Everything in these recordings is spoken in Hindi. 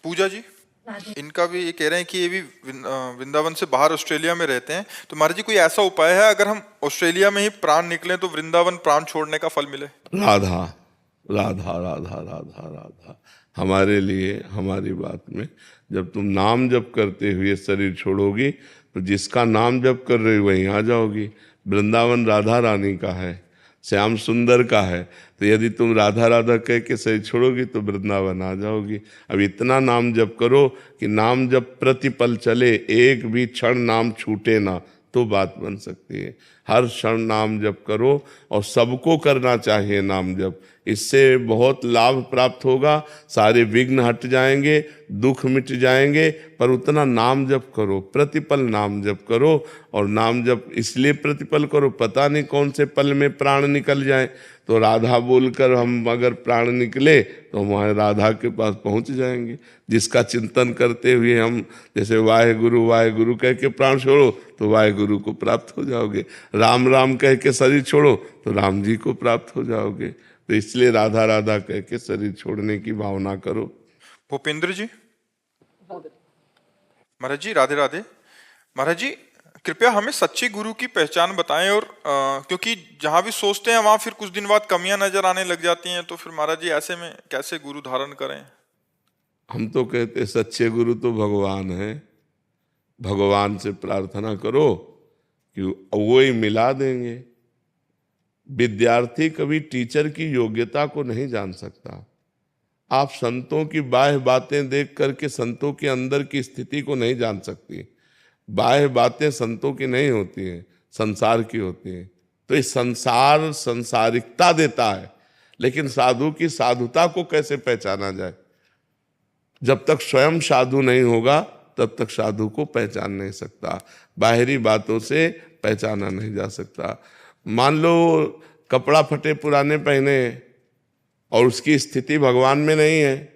पूजा जी, इनका भी ये कह रहे हैं कि ये भी वृंदावन से बाहर ऑस्ट्रेलिया में रहते हैं, तो महाराज जी कोई ऐसा उपाय है अगर हम ऑस्ट्रेलिया में ही प्राण निकले तो वृंदावन प्राण छोड़ने का फल मिले? राधा राधा राधा राधा राधा हमारे लिए, हमारी बात में, जब तुम नाम जप करते हुए शरीर छोड़ोगी तो जिसका नाम जप कर रही वहीं आ जाओगी। वृंदावन राधा रानी का है, श्याम सुंदर का है, तो यदि तुम राधा राधा कह के शरीर छोड़ोगी तो वृंदावन आ जाओगी। अब इतना नाम जप करो कि नाम जप प्रतिपल चले, एक भी क्षण नाम छूटे ना, तो बात बन सकती है। हर क्षण नाम जप करो और सबको करना चाहिए नाम जप, इससे बहुत लाभ प्राप्त होगा, सारे विघ्न हट जाएंगे, दुख मिट जाएंगे। पर उतना नाम जप करो, प्रतिपल नाम जप करो। और नाम जप इसलिए प्रतिपल करो, पता नहीं कौन से पल में प्राण निकल जाए। तो राधा बोलकर हम अगर प्राण निकले तो हमारे राधा के पास पहुंच जाएंगे। जिसका चिंतन करते हुए हम जैसे वाहे गुरु कह के प्राण छोड़ो तो वाहे गुरु को प्राप्त हो जाओगे, राम राम कह के शरीर छोड़ो तो राम जी को प्राप्त हो जाओगे। तो इसलिए राधा राधा कह के शरीर छोड़ने की भावना करो। भूपेंद्र जी। महाराज जी राधे राधे। महाराज जी कृपया हमें सच्चे गुरु की पहचान बताएं, और क्योंकि जहां भी सोचते हैं वहां फिर कुछ दिन बाद कमियां नजर आने लग जाती हैं, तो फिर महाराज जी ऐसे में कैसे गुरु धारण करें? हम तो कहते सच्चे गुरु तो भगवान है, भगवान से प्रार्थना करो कि वो ही मिला देंगे। विद्यार्थी कभी टीचर की योग्यता को नहीं जान सकता। आप संतों की बाह्य बातें देख करके संतों के अंदर की स्थिति को नहीं जान सकती। बाह्य बातें संतों की नहीं होती हैं, संसार की होती हैं। तो इस संसार संसारिकता देता है, लेकिन साधु की साधुता को कैसे पहचाना जाए? जब तक स्वयं साधु नहीं होगा तब तक साधु को पहचान नहीं सकता, बाहरी बातों से पहचाना नहीं जा सकता। मान लो कपड़ा फटे पुराने पहने और उसकी स्थिति भगवान में नहीं है,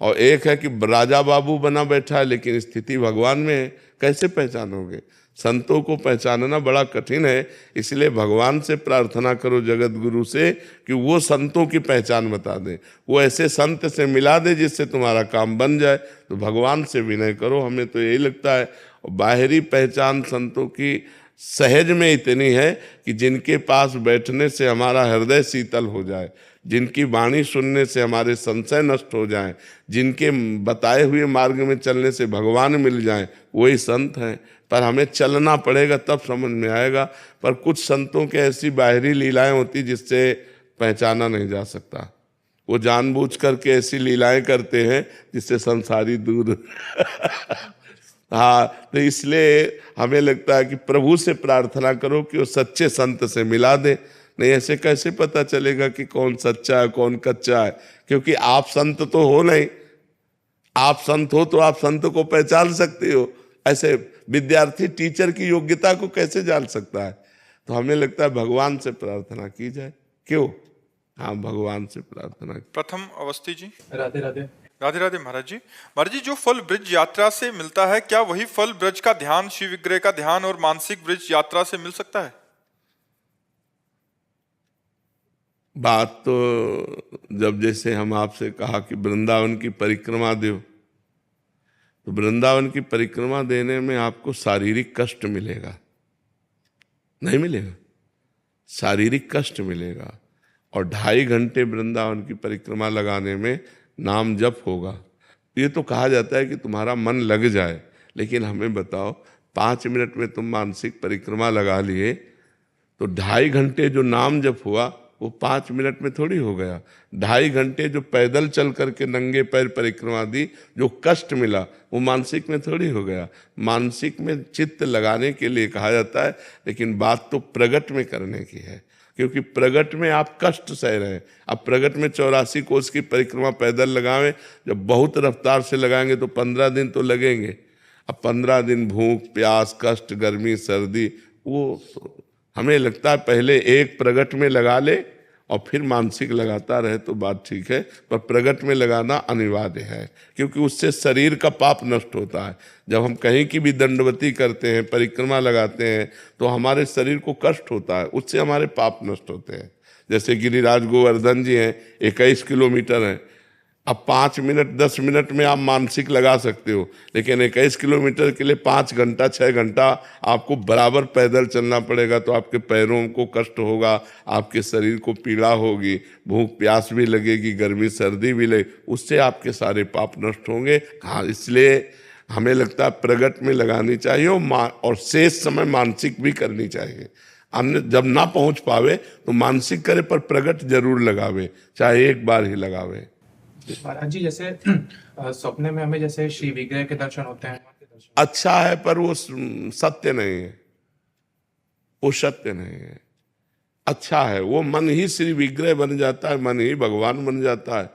और एक है कि राजा बाबू बना बैठा है लेकिन स्थिति भगवान में है, कैसे पहचानोगे? संतों को पहचानना बड़ा कठिन है। इसलिए भगवान से प्रार्थना करो, जगत गुरु से, कि वो संतों की पहचान बता दे, वो ऐसे संत से मिला दे जिससे तुम्हारा काम बन जाए। तो भगवान से विनय करो, हमें तो यही लगता है। और बाहरी पहचान संतों की सहज में इतनी है कि जिनके पास बैठने से हमारा हृदय शीतल हो जाए, जिनकी वाणी सुनने से हमारे संशय नष्ट हो जाएं, जिनके बताए हुए मार्ग में चलने से भगवान मिल जाएं, वही संत हैं। पर हमें चलना पड़ेगा तब समझ में आएगा। पर कुछ संतों के ऐसी बाहरी लीलाएं होती जिससे पहचाना नहीं जा सकता। वो जानबूझ करके ऐसी लीलाएं करते हैं जिससे संसारी दूर हाँ, तो इसलिए हमें लगता है कि प्रभु से प्रार्थना करो कि वो सच्चे संत से मिला दे। नहीं ऐसे कैसे पता चलेगा कि कौन सच्चा है कौन कच्चा है? क्योंकि आप संत तो हो नहीं। आप संत हो तो आप संत को पहचान सकते हो, ऐसे विद्यार्थी टीचर की योग्यता को कैसे जान सकता है? तो हमें लगता है भगवान से प्रार्थना की जाए। क्यों? हाँ, भगवान से प्रार्थना। प्रथम अवस्थी जी। राधे राधे। राधे राधे महाराज जी। महाराज जी जो फल ब्रज यात्रा से मिलता है, क्या वही फल ब्रज का ध्यान, शिव विग्रह का ध्यान और मानसिक ब्रज यात्रा से मिल सकता है? बात तो जब जैसे हम आपसे कहा कि वृंदावन की परिक्रमा दो, तो वृंदावन की परिक्रमा देने में आपको शारीरिक कष्ट मिलेगा, नहीं मिलेगा? शारीरिक कष्ट मिलेगा। और 2.5 घंटे वृंदावन की परिक्रमा लगाने में नाम जप होगा। ये तो कहा जाता है कि तुम्हारा मन लग जाए, लेकिन हमें बताओ 5 मिनट में तुम मानसिक परिक्रमा लगा लिए तो 2.5 घंटे जो नाम जप हुआ वो 5 मिनट में थोड़ी हो गया। 2.5 घंटे जो पैदल चल करके नंगे पैर परिक्रमा दी, जो कष्ट मिला, वो मानसिक में थोड़ी हो गया। मानसिक में चित्त लगाने के लिए कहा जाता है, लेकिन बात तो प्रगट में करने की है, क्योंकि प्रगट में आप कष्ट सह रहे हैं। अब प्रगट में 84 कोस की परिक्रमा पैदल लगावें, जब बहुत रफ्तार से लगाएंगे तो 15 दिन तो लगेंगे। अब 15 दिन भूख प्यास कष्ट गर्मी सर्दी, वो हमें लगता है पहले एक प्रगट में लगा ले और फिर मानसिक लगाता रहे तो बात ठीक है, पर प्रगट में लगाना अनिवार्य है, क्योंकि उससे शरीर का पाप नष्ट होता है। जब हम कहीं की भी दंडवती करते हैं, परिक्रमा लगाते हैं, तो हमारे शरीर को कष्ट होता है, उससे हमारे पाप नष्ट होते हैं। जैसे गिरिराज गोवर्धन जी हैं, 21 किलोमीटर हैं, अब 5 मिनट 10 मिनट में आप मानसिक लगा सकते हो, लेकिन 21 किलोमीटर के लिए 5 घंटा 6 घंटा आपको बराबर पैदल चलना पड़ेगा, तो आपके पैरों को कष्ट होगा, आपके शरीर को पीड़ा होगी, भूख प्यास भी लगेगी, गर्मी सर्दी भी लगे, उससे आपके सारे पाप नष्ट होंगे। हाँ, इसलिए हमें लगता है प्रगट में लगानी चाहिए और शेष समय मानसिक भी करनी चाहिए। हमने जब ना पहुंच पावे तो मानसिक करे, पर प्रगट जरूर लगावे, चाहे एक बार ही लगावे। महाराज जी, जैसे सपने में हमें जैसे श्री विग्रह के दर्शन होते हैं, अच्छा है, पर वो सत्य नहीं है, वो सत्य नहीं है। अच्छा है, वो मन ही श्री विग्रह बन जाता है, मन ही भगवान बन जाता है।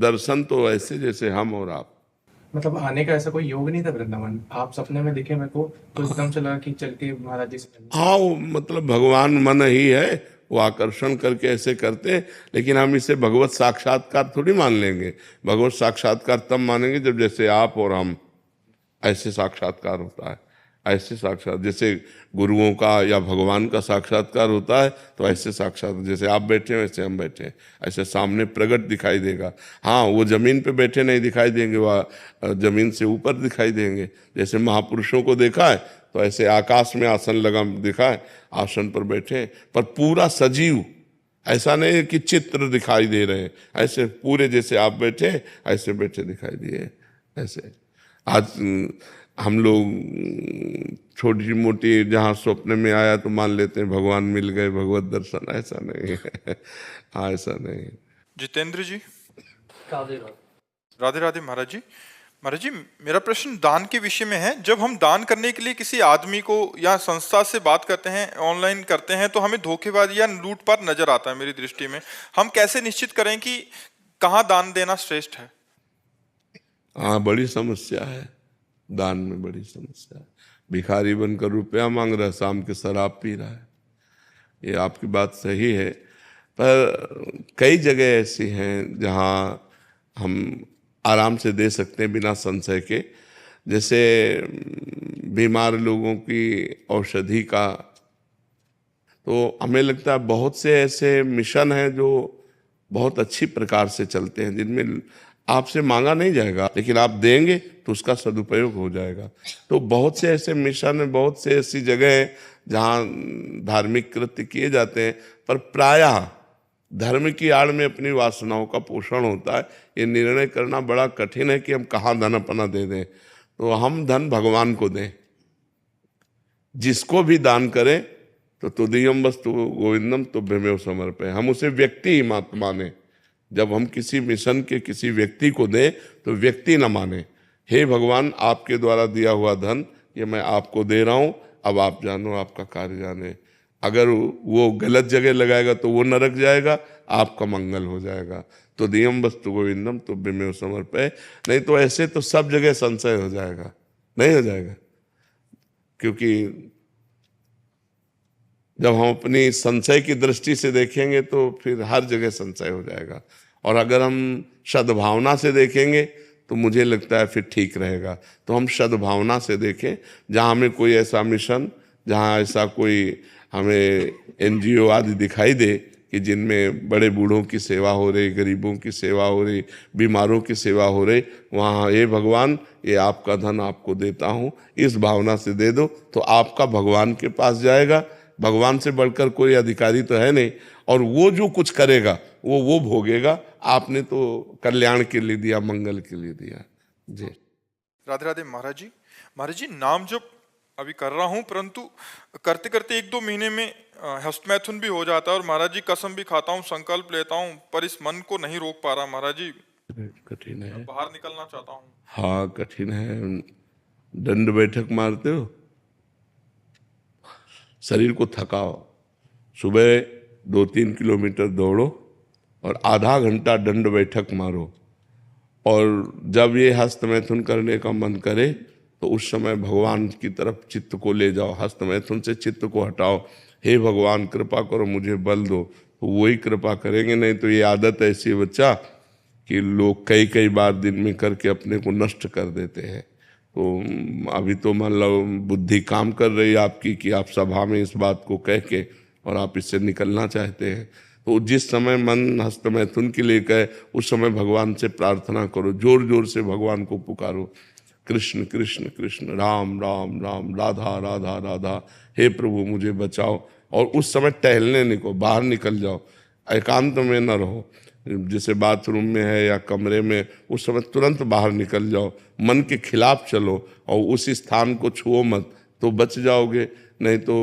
दर्शन तो ऐसे जैसे हम और आप। मतलब आने का ऐसा कोई योग नहीं था वृंदावन, आप सपने में दिखे मेरे को तो एकदम से लगा कि चल के महाराज जी से मिलना। हाँ, वो मतलब भगवान मन ही है, वो आकर्षण करके ऐसे करते हैं, लेकिन हम इसे भगवत साक्षात्कार थोड़ी मान लेंगे। भगवत साक्षात्कार तब मानेंगे जब जैसे आप और हम, ऐसे साक्षात्कार होता है। ऐसे साक्षात जैसे गुरुओं का या भगवान का साक्षात्कार होता है, तो ऐसे साक्षात जैसे आप बैठे हैं वैसे हम बैठे हैं, ऐसे सामने प्रगट दिखाई देगा। हाँ, वो जमीन पे बैठे नहीं दिखाई देंगे, वह जमीन से ऊपर दिखाई देंगे। जैसे महापुरुषों को देखा है तो ऐसे आकाश में आसन लगा दिखा है, आसन पर बैठे, पर पूरा सजीव, ऐसा नहीं है कि चित्र दिखाई दे रहे हैं, ऐसे पूरे जैसे आप बैठे ऐसे बैठे दिखाई दिए। ऐसे आज हम लोग छोटी मोटी जहाँ स्वप्न में आया तो मान लेते हैं भगवान मिल गए, भगवत दर्शन, ऐसा नहीं है। हाँ, ऐसा नहीं। जितेंद्र जी, राधे राधे महाराज जी। महाराज जी, मेरा प्रश्न दान के विषय में है। जब हम दान करने के लिए किसी आदमी को या संस्था से बात करते हैं, ऑनलाइन करते हैं, तो हमें धोखेबाजी या लूटपाट नजर आता है मेरी दृष्टि में। हम कैसे निश्चित करें कि कहाँ दान देना श्रेष्ठ है? हाँ, बड़ी समस्या है, दान में बड़ी समस्या है। भिखारी बनकर रुपया मांग रहा है, शाम के शराब पी रहा है। ये आपकी बात सही है, पर कई जगह ऐसी हैं जहाँ हम आराम से दे सकते हैं बिना संशय के। जैसे बीमार लोगों की औषधि का, तो हमें लगता है बहुत से ऐसे मिशन हैं जो बहुत अच्छी प्रकार से चलते हैं, जिनमें आपसे मांगा नहीं जाएगा, लेकिन आप देंगे तो उसका सदुपयोग हो जाएगा। तो बहुत से ऐसे मिशन हैं, बहुत से ऐसी जगह हैं जहाँ धार्मिक कृत्य किए जाते हैं, पर प्रायः धर्म की आड़ में अपनी वासनाओं का पोषण होता है। ये निर्णय करना बड़ा कठिन है कि हम कहाँ धन अपना दे दें। तो हम धन भगवान को दें, जिसको भी दान करें तो तुदीयम वस्तु गोविंदम तुभ्यमेव समर्पये, हम उसे व्यक्ति ही मत माने। जब हम किसी मिशन के किसी व्यक्ति को दें तो व्यक्ति न माने, हे भगवान आपके द्वारा दिया हुआ धन ये मैं आपको दे रहा हूँ, अब आप जानो, आपका कार्य जाने। अगर वो गलत जगह लगाएगा तो वो नरक जाएगा, आपका मंगल हो जाएगा। तो दियम वस्तु गोविंदम तुभ्यमेव समर्पये। नहीं तो ऐसे तो सब जगह संशय हो जाएगा, नहीं हो जाएगा, क्योंकि जब हम अपनी संशय की दृष्टि से देखेंगे तो फिर हर जगह संशय हो जाएगा। और अगर हम सद्भावना से देखेंगे तो मुझे लगता है फिर ठीक रहेगा। तो हम सद्भावना से देखें, जहाँ हमें कोई ऐसा मिशन, जहाँ ऐसा कोई हमें NGO आदि दिखाई दे कि जिनमें बड़े बूढ़ों की सेवा हो रही, गरीबों की सेवा हो रही, बीमारों की सेवा हो रही, वहाँ ये भगवान ये आपका धन आपको देता हूँ, इस भावना से दे दो, तो आपका भगवान के पास जाएगा। भगवान से बढ़कर कोई अधिकारी तो है नहीं, और वो जो कुछ करेगा वो भोगेगा। आपने तो कल्याण के लिए दिया, मंगल के लिए दिया। जी राधे राधे महाराज जी। महाराज जी, नाम जप अभी कर रहा हूँ, परंतु करते करते 1-2 महीने में हस्तमैथुन भी हो जाता है, और महाराज जी कसम भी खाता हूँ, संकल्प लेता हूँ, पर इस मन को नहीं रोक पा रहा महाराज जी। कठिन है, बाहर निकलना चाहता हूँ। हाँ कठिन है। दंड बैठक मारते हो, शरीर को थकाओ, सुबह 2-3 किलोमीटर दौड़ो और आधा घंटा दंड बैठक मारो, और जब ये हस्तमैथुन करने का मन करे तो उस समय भगवान की तरफ चित्त को ले जाओ, हस्तमैथुन से चित्त को हटाओ। हे भगवान कृपा करो, मुझे बल दो, तो वही कृपा करेंगे। नहीं तो ये आदत ऐसी है बच्चा कि लोग कई बार दिन में करके अपने को नष्ट कर देते हैं। तो अभी तो मान लो बुद्धि काम कर रही है आपकी कि आप सभा में इस बात को कह के और आप इससे निकलना चाहते हैं, तो जिस समय मन हस्त मैथुन के लिए कहे उस समय भगवान से प्रार्थना करो, जोर जोर से भगवान को पुकारो, कृष्ण कृष्ण कृष्ण, राम राम राम, राधा राधा राधा, हे प्रभु मुझे बचाओ। और उस समय टहलने निकलो, बाहर निकल जाओ, एकांत में न रहो, जैसे बाथरूम में है या कमरे में, उस समय तुरंत बाहर निकल जाओ, मन के खिलाफ चलो और उस स्थान को छुओ मत, तो बच जाओगे, नहीं तो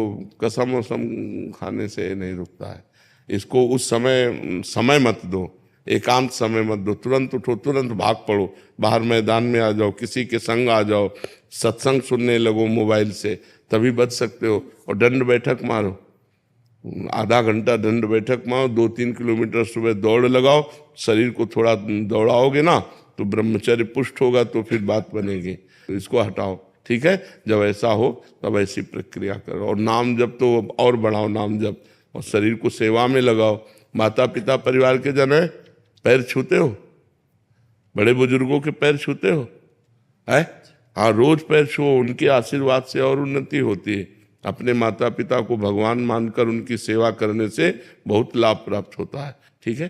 कसम वसम खाने से नहीं रुकता है। इसको उस समय मत दो, एकांत समय मत दो, तुरंत उठो, तुरंत भाग पड़ो, बाहर मैदान में आ जाओ, किसी के संग आ जाओ, सत्संग सुनने लगो मोबाइल से, तभी बच सकते हो। और दंड बैठक मारो, आधा घंटा दंड बैठक मारो, 2-3 किलोमीटर सुबह दौड़ लगाओ, शरीर को थोड़ा दौड़ाओगे ना तो ब्रह्मचर्य पुष्ट होगा, तो फिर बात बनेगी। तो इसको हटाओ, ठीक है। जब ऐसा हो तब ऐसी प्रक्रिया करो। और नाम जप तो और बढ़ाओ, नाम जप, और शरीर को सेवा में लगाओ। माता पिता परिवार के जन है, पैर छूते हो, बड़े बुजुर्गों के पैर छूते हो, है? हाँ, रोज पैर छुओ, उनके आशीर्वाद से और उन्नति होती है। अपने माता पिता को भगवान मानकर उनकी सेवा करने से बहुत लाभ प्राप्त होता है, ठीक है।